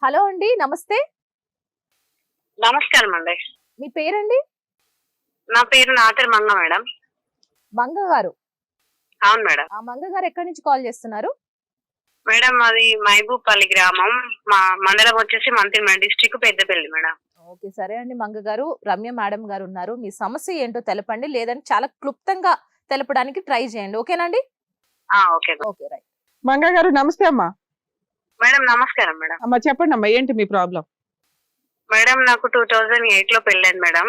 Hello అండి, నమస్తే. నమస్కారం అండి. మీ పేరండి? నా పేరు నాతర్ మంగ మేడం. మంగ గారు? అవును మేడం. ఆ మంగ గారు ఎక్కడి నుంచి కాల్ చేస్తున్నారు? మేడం అది మహబూబ్పల్లి గ్రామం, మా మండలం వచ్చేసి మంత్రిమేడ, డిస్ట్రిక్ట్ పెద్దపల్లి మేడం. ఓకే, సరే అండి మంగ గారు. రమ్య మేడం గారు ఉన్నారు. మీ సమస్య ఏంటో తెలపండి, లేదంటే చాలా క్లుప్తంగా తెలపడానికి ట్రై చేయండి. ఓకేనండి? Okay okay, right. మంగ గారు నమస్తే అమ్మా. మేడం. నమస్కారం మేడం. అమ్మా చెప్పండి అమ్మా, ఏంటి మీ ప్రాబ్లం? మేడం నాకు 2008 లో పెళ్ళైంది మేడం.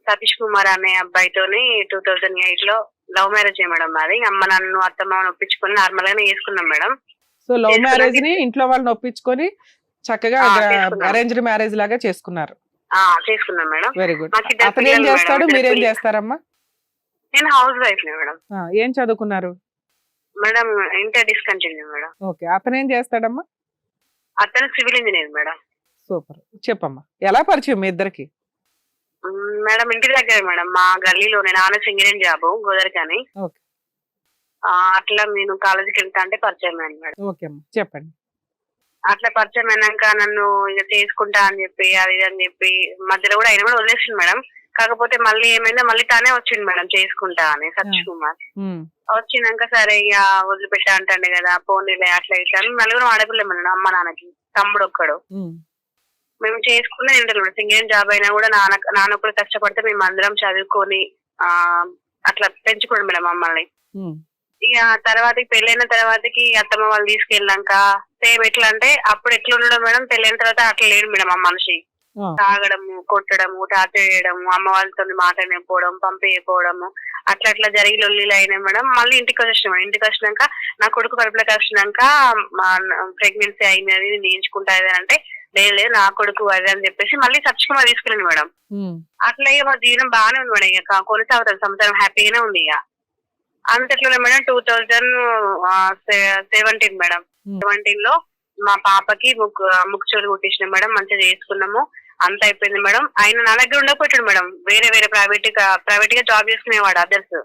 సతీష్ కుమార్ అనే అబ్బాయితోని 2008 లో లవ్ మ్యారేజ్ మేడం. మాది అమ్మ నన్ను అత్తమ్మని ఒప్పించుకొని నార్మల్ గానే చేసుకున్నాం మేడం. సో లవ్ మ్యారేజ్ ని ఇంట్లో వాళ్ళని ఒప్పించుకొని చక్కగా అరేంజ్డ్ మ్యారేజ్ లాగా చేసుకున్నారు. చేసుకున్నాం మేడం. Very good. అతను ఏం చేస్తాడు, మీరేం చేస్తారమ్మా? నేను హౌస్ వైఫ్ మేడం. ఏం చదువుకున్నారు madam? Inter discontinue madam. Okay. అతను ఏం చేస్తాడమ్మా? అతను సివిల్ ఇంజనీర్ మేడం. సూపర్. చెప్పమ్మా, ఎలా పరిచయం మీ ఇద్దరికి? మేడం ఇంటి దగ్గర మేడం, మా గల్లీలోనే. నాన్న సింగరేణి జాబ్ గోదరికని. ఓకే. అట్లా నేను కాలేజీకి వెళ్తా అంటే పరిచయం అయింది మేడం. ఓకే అమ్మా, చెప్పండి. అట్లా పరిచయం అయినాక నన్ను ఇక చేసుకుంటా అని చెప్పి అది ఇది అని చెప్పి మధ్యలో కూడా ఆయన కూడా వదిలేసింది మేడం. కాకపోతే మళ్ళీ ఏమైందో మళ్ళీ తానే వచ్చింది మేడం చేసుకుంటా అని, సతీష్ కుమార్. వచ్చినాక సరే ఇక వదిలిపెట్టా అంటాండే కదా, పోనీలే అట్లా ఇట్లా అని. నలుగురు ఆడపిల్ల మేడం, అమ్మ నాన్నకి తమ్ముడు ఒక్కడు. మేము చేసుకునే ఇంటర్ మేడం. సింగరేణి జాబ్ అయినా కూడా నాన్న కూడా కష్టపడితే మేము అందరం చదువుకొని అట్లా పెంచుకోండి మేడం మమ్మల్ని. ఇక తర్వాతకి పెళ్ళైన తర్వాతకి అత్తమ్మ వాళ్ళు తీసుకెళ్ళాక సేమ్ ఎట్లా అంటే అప్పుడు ఎట్లా ఉండడం మేడం, పెళ్ళైన తర్వాత అట్లా లేడు మేడం. ఆ మనిషి తాగడము, కొట్టడము, టార్చర్ చేయడము, అమ్మ వాళ్ళతో మాట్లాడకపోవడం, పంపేయకపోవడము, అట్లా అట్లా జరిగి లొల్లిలు అయినాయి మేడం. మళ్ళీ ఇంటికి వచ్చేసినాం మేడం. ఇంటికి వచ్చినాక నా కొడుకు కడుపులోకి వచ్చినాక ప్రెగ్నెన్సీ అయినది నేర్చుకుంటా అంటే లేదు నా కొడుకు అది అని చెప్పేసి మళ్ళీ సతీష్ కుమార్ తీసుకెళ్ళింది మేడం. అట్లా ఇక మా జీవనం బాగానే ఉంది మేడం. ఇక కొనసాగుతుంది, సంవత్సరం హ్యాపీగానే ఉంది. ఇక అంతట్లోనే మేడం 2017 మేడం. 17 లో మా పాపకి ముక్కు చెవులు కుట్టించిన మేడం. మంచిగా చేసుకున్నాము, అంత అయిపోయింది మేడం. ఆయన నా దగ్గర ఉండకపోయాడు మేడం. వేరే వేరే ప్రైవేట్ గా జాబ్ చేసుకునేవాడు. అదర్స్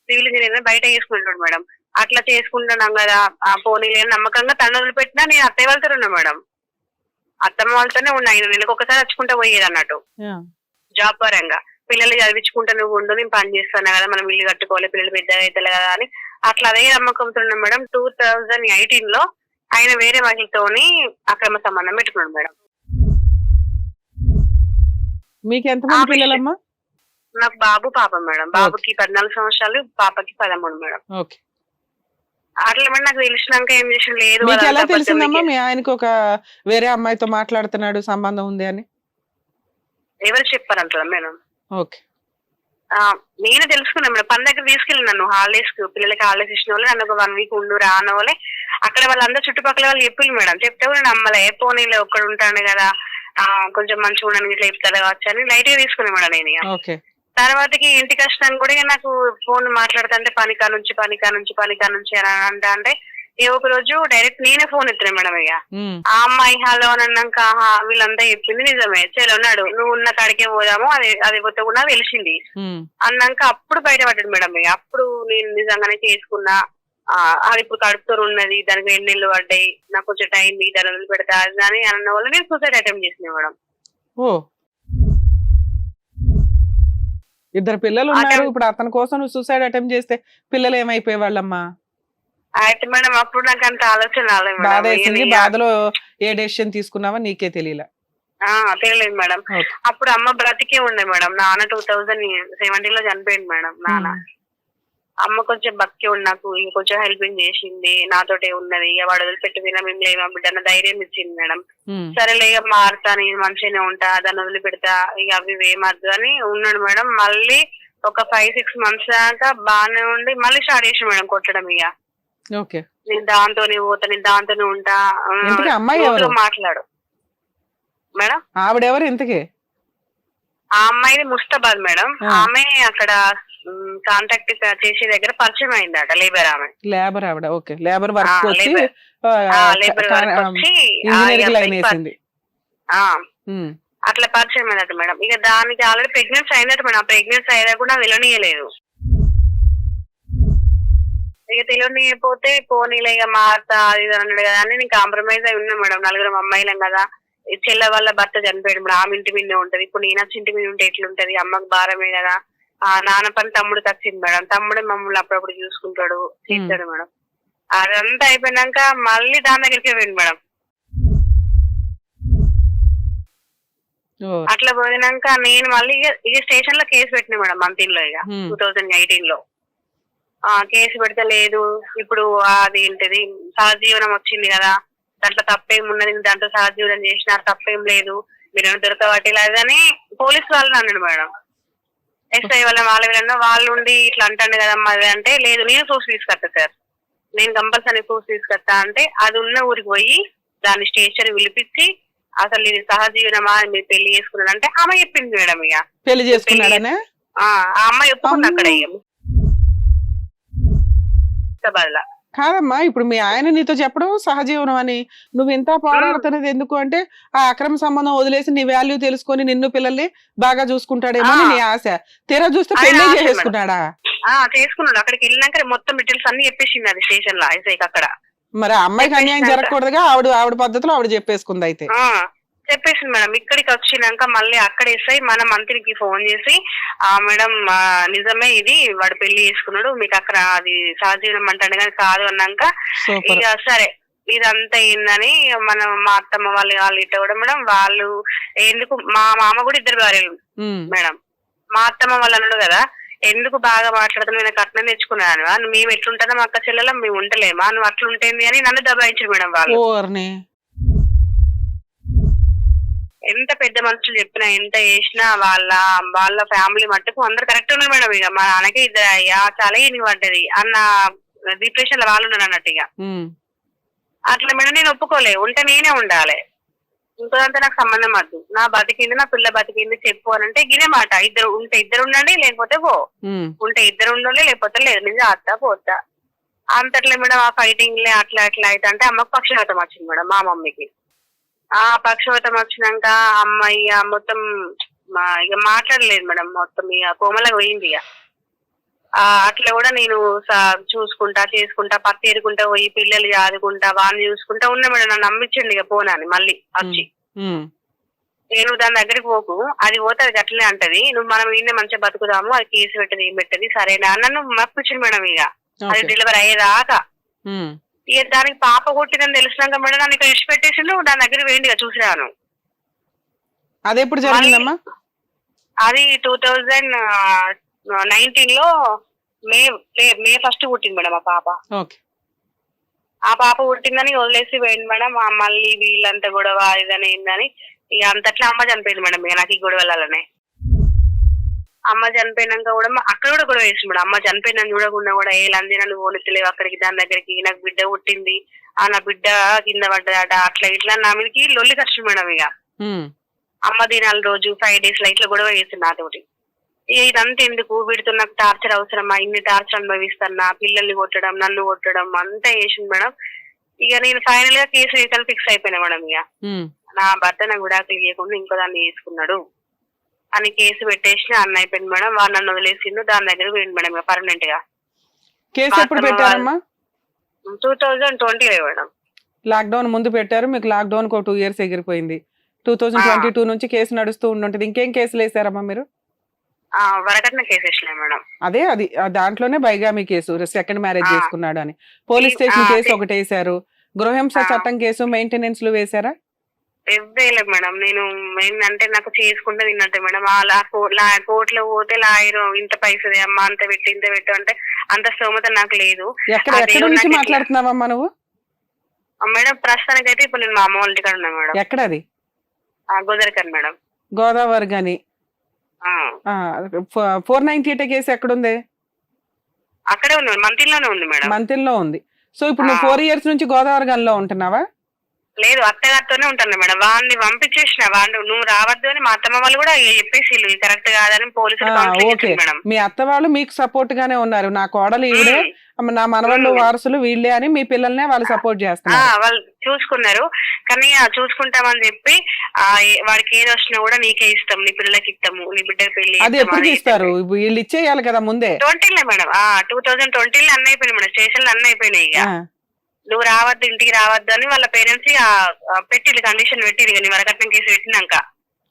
సివిల్ ఇంజనీర్ బయట చేసుకుంటాడు మేడం. అట్లా చేసుకుంటున్నాం కదా, పోనీ లేని నమ్మకంగా తను వదిలిపెట్టినా నేను అత్తయ్య వాళ్ళతో ఉన్నా మేడం. అత్తమ్మ వాళ్ళతోనే ఉన్నా. ఆయన నెలకు ఒకసారి వచ్చుకుంటా పోయేది అన్నట్టు జాబ్ పరంగా. పిల్లలు చదివించుకుంటా నువ్వు ఉండు, నేను పని చేస్తాను కదా, మనం ఇల్లు కట్టుకోవాలి, పిల్లలు పెద్దగా అవుతారు కదా అని అట్లా అదే నమ్మకంతో ఉన్నాం మేడం. 2018 లో ఆయన వేరే మహిళతోని అక్రమ సంబంధం పెట్టుకున్నాడు మేడం. మీకు ఎంతమంది పిల్లలమ్మా? నాకు బాబు పాప మేడం. బాబుకి 14 సంవత్సరాలు, పాపకి 13 మేడం. ఓకే. అట్లా మేడం నాకు తెలిసినాక ఏం చేసిన లేదు. మీకు ఎలా తెలిసిందమ్మా మీ ఆయనకి ఒక వేరే అమ్మాయితో మాట్లాడుతున్నాడు, సంబంధం ఉంది అని? ఎవరు చెప్పారంట మేడం? ఓకే. నేను తెలుసుకున్నా మేడం. పని దగ్గర తీసుకెళ్ళి నన్ను హాలిడేస్ కు, పిల్లలకి హాలిడేస్ ఇచ్చిన వాళ్ళు నన్ను ఒక 1 వీక్ ఉండు రాని వాళ్ళే. అక్కడ వాళ్ళందరూ చుట్టుపక్కల వాళ్ళు చెప్పిల్లు మేడం. చెప్తే కూడా నమ్మలే. పోనీలే ఒక్కడు ఉంటాను కదా, కొంచెం మంచిగా ఉండడానికి ఇట్లా చెప్తారు కావచ్చు అని లైట్ గా తీసుకున్నా మేడం నేను. ఇక తర్వాతకి ఇంటికి వచ్చినాక కూడా నాకు ఫోన్ మాట్లాడుతుంటే పనికా నుంచి అని అంటే ఒక రోజు డైరెక్ట్ నేనే ఫోన్ ఎత్తున్నా మేడం. ఇక ఆ అమ్మాయి హలో అని అన్నాక వీళ్ళంతా చెప్పింది నిజమే, చెల్లన్నాడు నువ్వు ఉన్న కాడికే పోదాము, అది పోతే కూడా తెలిసింది అన్నాక అప్పుడు బయటపడ్డాడు మేడం. ఇక అప్పుడు నేను నిజంగానే చేసుకున్నా, అది ఇప్పుడు కడుపుతో ఉన్నది, దానికి 2 నెలలు పడ్డాయి, నాకు కొంచెం టైం దాని వదిలి పెడతా అని అన్న వల్ల నేను సూసైడ్ అటెంప్ట్ చేసిన మేడం. ఇద్దరు పిల్లలు ఉన్నారు. ఇప్పుడు అతని కోసం నువ్వు సూసైడ్ అటెంప్ట్ చేస్తే పిల్లలు ఏమైపోయే వాళ్ళమ్మా? అయితే మేడం అప్పుడు నాకు అంత ఆలోచన రాలేదు. బాధ వేసింది. బాధలో ఏ డెసిషన్ తీసుకున్నావో నీకే తెలియలేదు మేడం. అప్పుడు అమ్మ బ్రతికే ఉండే మేడం. నాన్న 2017 లో చనిపోయింది మేడం. నాన్న అమ్మ కొంచెం బతికే ఉండి నాకు ఇంకొంచెం హెల్పింగ్ చేసింది, నాతోటే ఉన్నది. ఇక వాడు వదిలిపెట్టి వినా మేము లేమా బిడ్డన్న ధైర్యం ఇచ్చింది మేడం. సరేలే ఇక మారుతా, నేను మంచిగానే ఉంటా, దాన్ని వదిలిపెడతా, ఇక అవి ఏమద్దు అని ఉన్నాడు మేడం. మళ్ళీ ఒక 5-6 months దాకా బాగానే ఉండి మళ్ళీ స్టార్ట్ చేసి మేడం కొట్టడం. ఇక నేను దాంతోనే పోతా, నేను దాంతోనే ఉంటా, మాట్లాడు మేడం. ఆవిడెవరు ఇంతకీ? ఆ అమ్మాయిది ముస్తాబాద్ మేడం. ఆమె అక్కడ కాంటాక్ట్ చేసే దగ్గర పరిచయం అయిందట. లేబర్ ఆవిడ. ఓకే. లేబర్ వర్క్ వచ్చి అట్లా పరిచయం అయిందట మేడం. ఇక దానికి ఆల్రెడీ ప్రెగ్నెన్సీ అయిందట మేడం. ఆ ప్రెగ్నెన్సీ అయినా కూడా వెళ్ళనీయలేదు. ఇక ఇక తెలియనిపోతే పోనీలే ఇక మారుతా అది ఇది అన్నాడు కదా అని నేను కాంప్రమైజ్ అయి ఉన్నా మేడం. నలుగురం అమ్మాయిలం కదా, ఈ చెల్ల వల్ల భర్త చనిపోయాడు మేడం, ఆమె ఇంటి మీదే ఉంటది. ఇప్పుడు నేను వచ్చి ఇంటి మీద ఉంటే ఎట్లుంటది, అమ్మకి భారమే కదా. నాన్న పని తమ్ముడికి వచ్చింది మేడం, తమ్ముడే మమ్మల్ని అప్పుడప్పుడు చూసుకుంటాడు, చేస్తాడు మేడం. అదంతా అయిపోయినాక మళ్ళీ దాని దగ్గరికి పోయింది మేడం. అట్లా పోయినాక నేను మళ్ళీ ఇక స్టేషన్ లో కేసు పెట్టినా మేడం మంత్రిలో ఇక 2018 లో. కేసు పెడితే లేదు, ఇప్పుడు అది ఏంటిది సహజీవనం వచ్చింది కదా, దాంట్లో తప్పేం ఉన్నది, దాంట్లో సహజీవనం చేసినారు తప్పేం లేదు, మీరు దొరకబట్టేలాదని పోలీసు వాళ్ళని అన్నాడు మేడం. ఎస్ఐ వాళ్ళ వాళ్ళు ఉండి ఇట్లా అంటాను కదమ్మా అది అంటే, లేదు నేను ప్రూఫ్ తీసుకొస్తా సార్, నేను కంపల్సరీ ప్రూఫ్ తీసుకొస్తా అంటే అది ఉన్న ఊరికి పోయి దాన్ని స్టేషన్ పిలిపించి అసలు ఇది సహజీవనమా మీరు పెళ్లి చేసుకున్నాడు అంటే ఆమె చెప్పింది మేడం. ఇక పెళ్లి చేసుకున్నాడనే ఆ అమ్మాయి ఒప్పుకుంది అక్కడ. బదులా కాదమ్మా, ఇప్పుడు మీ ఆయన నీతో చెప్పడం సహజీవనం అని, నువ్వు ఇంత పోరాడుతున్నది ఎందుకు అంటే ఆ అక్రమ సంబంధం వదిలేసి నీ వాల్యూ తెలుసుకొని నిన్ను పిల్లల్ని బాగా చూసుకుంటాడేమో అని నీ ఆశ. తీరా చూస్తే పెళ్లి చేసుకున్నాడా? చేసుకున్నాడు. అక్కడికి వెళ్ళినాక మొత్తం డీటెయిల్స్ అన్ని చెప్పేసింది అది స్టేషన్ లో ఐసైకి అక్కడ. మరి అమ్మాయికి అన్యాయం జరగకూడదుగా, ఆవిడ పద్ధతిలో ఆవిడ చెప్పేసుకుంది. అయితే చెప్పేసింది మేడం. ఇక్కడికి వచ్చినాక మళ్ళీ అక్కడ ఎస్ఐ మన మంత్రికి ఫోన్ చేసి, మేడం నిజమే ఇది వాడు పెళ్లి చేసుకున్నాడు, మీకు అక్కడ అది సహజీవనం అంటాడు కానీ కాదు అన్నాక ఇక సరే ఇదంతా ఏందని మా అత్తమ్మ వాళ్ళు ఇట్ట కూడా మేడం. వాళ్ళు ఎందుకు మా మామ కూడా ఇద్దరు భార్యలు మేడం. మా అత్తమ్మ వాళ్ళు అన్నాడు కదా, ఎందుకు బాగా మాట్లాడుతున్నావు, నేను కట్నం తెచ్చుకున్నాను, మేము ఎట్లుంటానో మా అక్క చెల్లెల మేము ఉంటలేమా, నువ్వు అట్లుంటేంది అని నన్ను దబాయించారు మేడం వాళ్ళు. ఎంత పెద్ద మనుషులు చెప్పినా ఎంత చేసినా వాళ్ళ ఫ్యామిలీ మట్టుకు అందరు కరెక్ట్ ఉన్నారు మేడం. ఇక మా నాన్నకి ఇద్దరు అయ్యా చాలా ఈయన పడ్డది అన్న డిప్రెషన్ లో వాళ్ళు ఉన్నారు అన్నట్టు. ఇక అట్లా మేడం నేను ఒప్పుకోలే, ఉంటే నేనే ఉండాలి, ఇంకోదంతా నాకు సంబంధం వద్దు, నా బతికింది నా పిల్ల బతికింది చెప్పు అని అంటే గినే మాట. ఇద్దరు ఉంటే ఇద్దరు ఉండండి, లేకపోతే పో, ఉంటే ఇద్దరు ఉండాలి లేకపోతే లేదు, నేను చేస్తా పోతా అంతట్లే మేడం. ఆ ఫైటింగ్ లే అట్లా అట్లా అయితే అంటే అమ్మకు పక్షవాతం వచ్చింది మేడం మా మమ్మీకి. ఆ పక్షవాతం వచ్చినాక అమ్మాయి మొత్తం ఇక మాట్లాడలేదు మేడం, మొత్తం ఇక కోమలకు పోయింది. ఇక అట్లా కూడా నేను చూసుకుంటా చేసుకుంటా పత్తి ఏరుకుంటా పోయి పిల్లలు ఆదుకుంటా వాళ్ళని చూసుకుంటా ఉన్నా మేడం. నన్ను నమ్మించండి ఇక పోనాని మళ్ళీ వచ్చి, నేను దాని దగ్గరికి పోకు, అది పోతే అది అట్లనే అంటది, నువ్వు మనం ఈయన మంచిగా బతుకుదాము, అది కేసు పెట్టదు ఏం పెట్టది సరేనా నన్ను మప్పించింది మేడం. ఇక అది డెలివరీ అయ్యేదాకా ఇక దానికి పాప కొట్టిందని తెలిసినాక మేడం నన్ను ఇక్కడ ఇచ్చిపెట్టేసిండు, దాని దగ్గర వేయండి ఇక చూసినాను. అది ఎప్పుడు జరిగిందమ్మా? అది 2019 లో మే 1 పుట్టింది మేడం ఆ పాప. ఆ పాప పుట్టిందని వదిలేసి పోయింది మేడం. మళ్ళీ వీళ్ళంతా గొడవ ఇదని ఏందని ఇక అంతట్లా అమ్మ చనిపోయింది మేడం. ఇక నాకు ఈ గొడవలనే అమ్మ చనిపోయినాక కూడా అక్కడ కూడా గొడవ వేసింది మేడం. అమ్మ చనిపోయినని చూడకుండా కూడా ఏ లంది నన్ను పోనిస్తలేవు అక్కడికి, దాని దగ్గరికి, నాకు బిడ్డ పుట్టింది నా బిడ్డ కింద పడ్డదట అట్లా ఇట్లా నా మీదకి లొల్లి కష్టం మేడం. ఇక అమ్మ దినాల రోజు 5 days ఇట్లా గొడవ వేసింది నాతోటి. ఇదంతా ఎందుకు, వీడితో నాకు టార్చర్ అవసరమా, ఇన్ని టార్చర్ అనుభవిస్తున్నా, పిల్లల్ని కొట్టడం నన్ను కొట్టడం అంతా చేసింది మేడం. ఇక నేను ఫైనల్ గా కేసు రీతలు ఫిక్స్ అయిపోయినా మేడం. ఇక నా భర్త నాకు విడాకులు ఇవ్వకుండా ఇంకో దాన్ని చేసుకున్నాడు అని కేసు పెట్టేసిన అన్న అయిపోయింది మేడం. వాళ్ళు నన్ను వదిలేసిండు, దాని దగ్గర పోయింది మేడం ఇక పర్మనెంట్ గా. కేసు ఎప్పుడు పెట్టారమ్మా? 2020 మేడం. లాక్డౌన్ ముందు పెట్టారు, మీకు లాక్డౌన్ 2 years ఎగిరిపోయింది. 2022 నుంచి కేసు నడుస్తూ ఉంటది. ఇంకేం కేసులు వేసారమ్మా మీరు? వరకట్న కేసు వేసినా మేడం. అదే అది దాంట్లోనే బైగామి కేసు, సెకండ్ మ్యారేజ్ చేసుకున్నాడు అని పోలీస్ స్టేషన్ కేసు ఒకటి వేసారు, గృహహింస చట్టం కేసు, మెయింటెనెన్స్ లు వేసారా? వేయలేదు మేడం. నేను ఏంటంటే నాకు చేసుకుంటే తిన్నట్టే మేడం. కోర్టులో పోతే లాయర్ ఇంత పైసది అమ్మా అంత పెట్టి ఇంత పెట్టు అంటే అంత స్తోమత నాకు లేదు. ఎక్కడ నుంచి మాట్లాడుతున్నావమ్మా నువ్వు? మేడం ప్రస్తుతానికి అయితే ఇప్పుడు నేను మా అమ్మ వాళ్ళ ఇంటికాడ ఉన్నా మేడం. ఎక్కడ అది? గోదావరి మేడం. గోదావరి గాని 498 కేసు ఎక్కడుంది? అక్కడే ఉంది, మంతిలోనే ఉంది మేడం. మంతిలో ఉంది. సో ఇప్పుడు నువ్వు 4 years నుంచి గోదావరి గన్లో ఉంటున్నావా? లేదు, అత్తగారితోనే ఉంటాను మేడం. వాడిని పంపించేసిన, వాడు నువ్వు రావద్దు అని మా అత్తమ్మ వాళ్ళు కూడా చెప్పేసి కరెక్ట్ కాదని పోలీసులు. మీ అత్త వాళ్ళు మీకు సపోర్ట్ గానే ఉన్నారు, నా కోడలు ఈవిడే నా మనవాళ్ళు వారసులు వీళ్ళే అని మీ పిల్లల్నే వాళ్ళు సపోర్ట్ చేస్తున్నారు. వాళ్ళు చూసుకున్నారు, కానీ చూసుకుంటామని చెప్పి వాడికి ఏది వచ్చినా కూడా నీకే ఇస్తాం, నీ పిల్లలకి ఇస్తాము, నీ బిడ్డ పెళ్లి. అది ఎప్పుడు ఇస్తారు? వీళ్ళు ఇచ్చేయాలి కదా ముందే. 20 మేడం, 2020 అన్నీ అయిపోయినాయి మేడం, స్టేషన్లు అన్నీ అయిపోయినాయి. ఇక నువ్వు రావద్దు, ఇంటికి రావద్దు అని వాళ్ళ పేరెంట్స్ పెట్టి కండిషన్ పెట్టి నీ వరకట్నం కేసు పెట్టినాక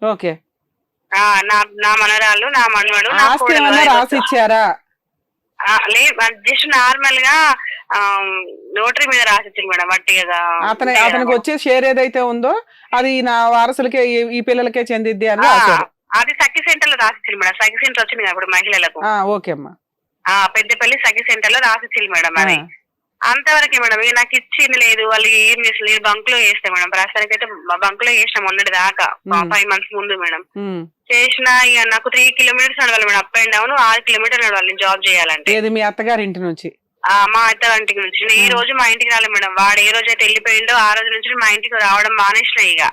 ఓకే నా మనరాలు, నా మనవడు, రాసిచ్చారా? లేదు, జస్ట్ నార్మల్ గా నోటరీ మీద రాసిచ్చింది మేడం, వట్టిగా. అతనికి వచ్చే షేర్ ఏదైతే ఉందో అది నా వారసులకే, ఈ పిల్లలకే చెందిద్ది అని అది సఖి సెంటర్ లో రాసిచ్చింది మేడం. సఖి సెంటర్ వచ్చింది కదా ఇప్పుడు మహిళలకు. ఓకే అమ్మా. పెద్దపల్లి సఖి సెంటర్ లో రాసిచ్చింది మేడం. అది అంతవరకే మేడం. ఇక నాకు ఇచ్చింది లేదు, వాళ్ళు ఏం చేసలేదు, బంక్ లో చేస్తే మేడం. ప్రస్తుతానికి అయితే బంక్ లో చేసిన మొన్నటి దాకా 5 months ముందు మేడం చేసిన. ఇక నాకు 3 kilometers నడవాలి madam, up and down 6 kilometers నడవాలి నేను జాబ్ చేయాలంటే. మీ అత్తగారి ఇంటి నుంచి? మా అత్తగారింటికి నుంచి. నేను ఈ రోజు మా ఇంటికి రాలేదు మేడం. వాడు ఏ రోజు అయితే వెళ్ళిపోయిండో ఆ రోజు నుంచి మా ఇంటికి రావడం మానేసిన. ఇక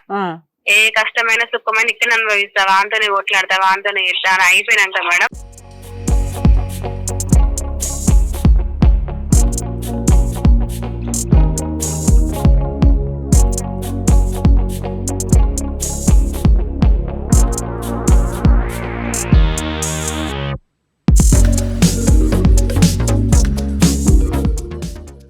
ఏ కష్టమైన సుఖమైన ఇక్కడ అనుభవిస్తా, వాంతోనే కొట్లాడతా, వాంతోనే చేస్తా అని అయిపోయినాక మేడం